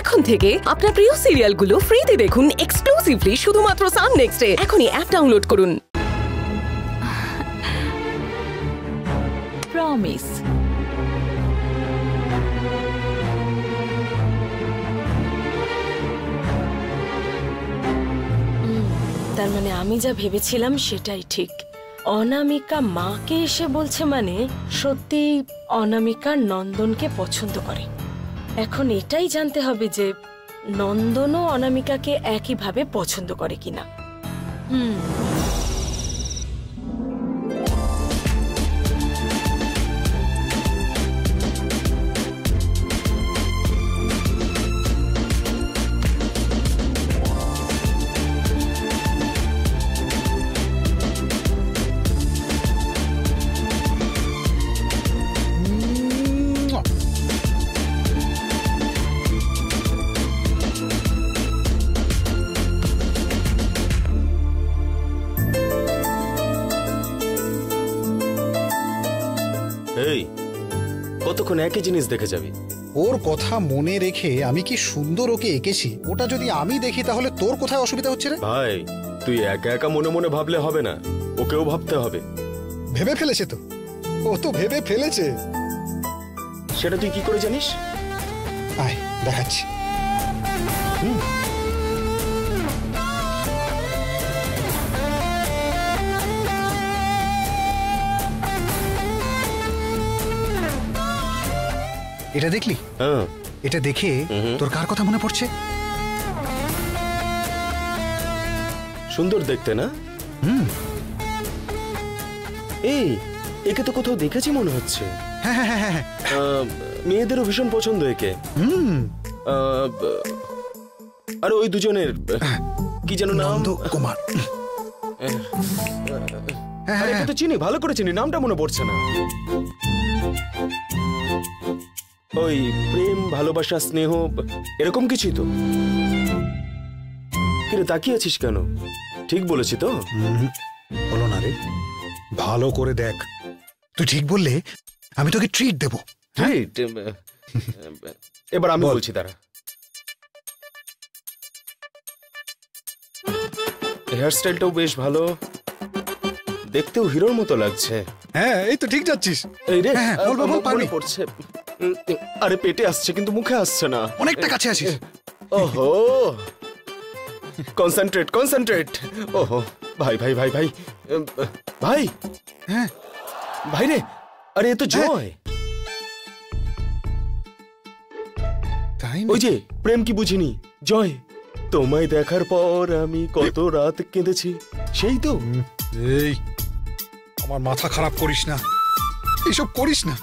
এখন থেকে আপনার প্রিয় সিরিয়ালগুলো ফ্রিতে দেখুন এক্সক্লুসিভলি শুধুমাত্র সান নেক্সটে। এখনই অ্যাপ ডাউনলোড করুন। প্রমিস। তার মানে আমি যা ভেবেছিলাম সেটাই ঠিক। অনামিকা মাকে এসে বলছে মানে সত্যি অনামিকা নন্দনকে পছন্দ করে। এখন এটাই জানতে হবে যে নন্দনও অনামিকাকে একইভাবে পছন্দ করে কিনা। এই কতক্ষণ একই জিনিস দেখে যাবি? ওর কথা মনে রেখে আমি কি সুন্দর ওকে এঁকেছি, ওটা যদি আমি দেখি তাহলে তোর কোথায় অসুবিধা হচ্ছে রে? ভাই তুই একা একা মনে মনে ভাবলে হবে না, ওকেও ভাবতে হবে। ভেবে ফেলেছে তো, ও তো ভেবে ফেলেছে। সেটা তুই কি করে জানিস? আয় দেখাচ্ছি। এটা দেখলি? হ্যাঁ। এটা দেখে তোর কার কথা মনে পড়ছে? সুন্দর দেখতে না? এই একে তো কোথাও দেখেছি মনে হচ্ছে। হ্যাঁ হ্যাঁ হ্যাঁ, মেয়েদেরও ভীষণ পছন্দ একে। আর ওই দুজনের কি যেন নাম? নন্দ কুমার। আরে একে তো চিনি, ভালো করে চিনি, নামটা মনে পড়ছে না। ওই প্রেম, ভালোবাসা, স্নেহ এরকম কিছুই তো। কিরে তাকিয়ে আছিস কেন? ঠিক বলেছি তো? বলো না রে, ভালো করে দেখ। তুই ঠিক বললে আমি তোকে ট্রিট দেব। ট্রিট? এবার আমি বলছি, দাঁড়া। হেয়ার স্টাইলটাও বেশ ভালো, দেখতেও হিরোর মতো লাগছে। হ্যাঁ এই তো ঠিক যাচ্ছিস। এই রে, মনে পড়ছে। আরে পেটে আসছে কিন্তু মুখে আসছে না। অনেকটা কাছে আসিস। ওহো, কনসেন্ট্রেট কনসেন্ট্রেট। ওহো ভাই ভাই ভাই ভাই ভাই, হ্যাঁ ভাই রে, আরে এ তো জয়। ওই যে প্রেম কি বুঝিনি, জয়। তোমায় দেখার পর আমি কত রাত কেঁদেছি, সেই তো। এই আমার মাথা খারাপ করিস না, এসব করিস না।